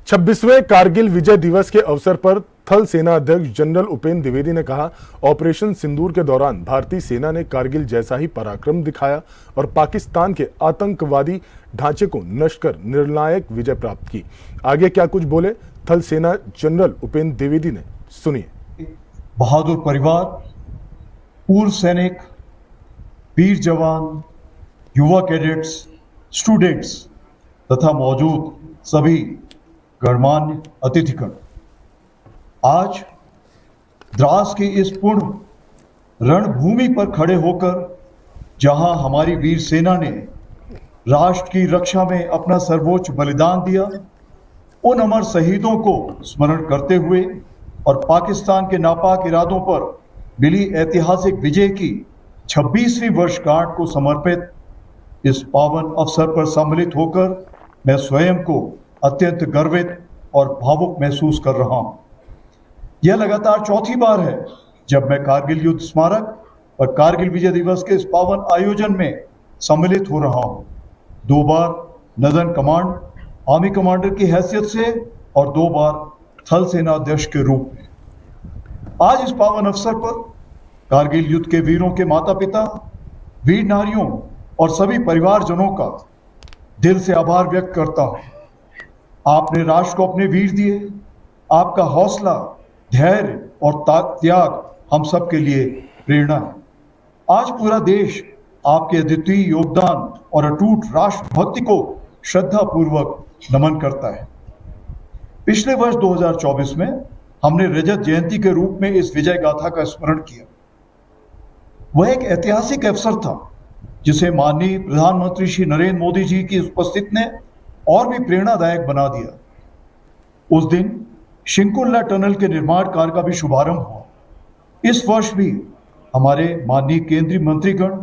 26वें कारगिल विजय दिवस के अवसर पर थल सेना अध्यक्ष जनरल उपेंद्र द्विवेदी ने कहा, ऑपरेशन सिंदूर के दौरान भारतीय सेना ने कारगिल जैसा ही पराक्रम दिखाया और पाकिस्तान के आतंकवादी ढांचे को नष्ट कर निर्णायक विजय प्राप्त की। आगे क्या कुछ बोले थल सेना जनरल उपेंद्र द्विवेदी ने, सुनिए। बहादुर परिवार, पूर्व सैनिक, वीर जवान, युवा कैडेट्स, स्टूडेंट्स तथा मौजूद सभी गणमान्य अतिथिगण, आज द्रास की इस पूर्ण रणभूमि पर खड़े होकर जहां हमारी वीर सेना ने राष्ट्र की रक्षा में अपना सर्वोच्च बलिदान दिया, उन अमर शहीदों को स्मरण करते हुए और पाकिस्तान के नापाक इरादों पर मिली ऐतिहासिक विजय की 26वीं वर्षगांठ को समर्पित इस पावन अवसर पर सम्मिलित होकर मैं स्वयं को अत्यंत गर्वित और भावुक महसूस कर रहा हूं। यह लगातार चौथी बार है जब मैं कारगिल युद्ध स्मारक और कारगिल विजय दिवस के इस पावन आयोजन में सम्मिलित हो रहा हूं। 2 बार नदन कमांड आर्मी कमांडर की हैसियत से और 2 बार थल सेना अध्यक्ष के रूप में। आज इस पावन अवसर पर कारगिल युद्ध के वीरों के माता पिता, वीर नारियों और सभी परिवारजनों का दिल से आभार व्यक्त करता हूं। आपने राष्ट्र को अपने वीर दिए। आपका हौसला, धैर्य और त्याग हम सब के लिए प्रेरणा है। आज पूरा देश आपके अद्वितीय योगदान और अटूट राष्ट्रभक्ति को श्रद्धा पूर्वक नमन करता है। पिछले वर्ष 2024 में हमने रजत जयंती के रूप में इस विजय गाथा का स्मरण किया। वह एक ऐतिहासिक अवसर था जिसे माननीय प्रधानमंत्री श्री नरेंद्र मोदी जी की उपस्थिति ने और भी प्रेरणादायक बना दिया। उस दिन शिंकुल्ला टनल के निर्माण कार्य का भी शुभारंभ हुआ। इस वर्ष भी हमारे माननीय केंद्रीय मंत्रीगण,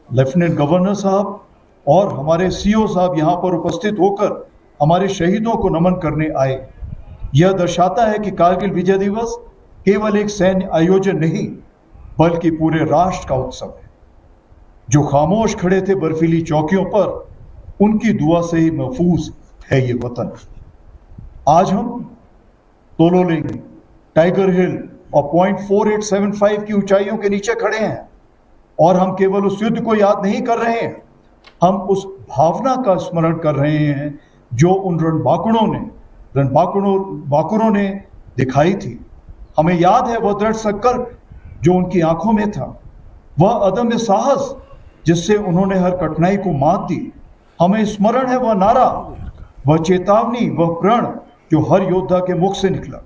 लेफ्टिनेंट गवर्नर साहब और हमारे सीओ साहब यहां पर उपस्थित होकर हमारे शहीदों को नमन करने आए। यह दर्शाता है कि कारगिल विजय दिवस केवल एक सैन्य आयोजन नहीं बल्कि पूरे राष्ट्र का उत्सव है। जो खामोश खड़े थे बर्फीली चौकियों पर, उनकी दुआ से ही महफूज है ये वतन। आज हम तोलोलिंग, टाइगर हिल और पॉइंट 4875 की ऊंचाइयों के नीचे खड़े हैं और हम केवल उस युद्ध को याद नहीं कर रहे हैं, हम उस भावना का स्मरण कर रहे हैं जो उन रणबांकुरों ने दिखाई थी। हमें याद है वह दृढ़ संकल्प जो उनकी आंखों में था, वह अदम्य साहस जिससे उन्होंने हर कठिनाई को मात दी। हमें स्मरण है वह नारा, वह चेतावनी, वह प्रण जो हर योद्धा के मुख से निकला।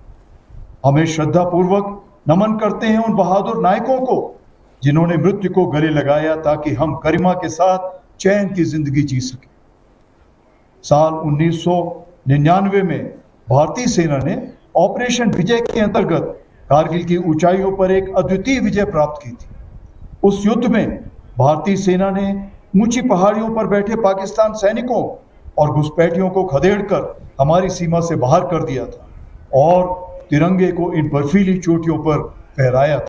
हमें श्रद्धा पूर्वक नमन करते हैं उन बहादुर नायकों को जिन्होंने मृत्यु को गले लगाया ताकि हम गरिमा के साथ चैन की जिंदगी जी सके। साल 1999 में भारतीय सेना ने ऑपरेशन विजय के अंतर्गत कारगिल की ऊंचाइयों पर एक अद्वितीय विजय प्राप्त की थी। उस युद्ध में भारतीय सेना ने ऊंची पहाड़ियों पर बैठे पाकिस्तान सैनिकों और घुसपैठियों को खदेड़कर हमारी सीमा से बाहर कर दिया था और तिरंगे को इन बर्फीली चोटियों पर फहराया था।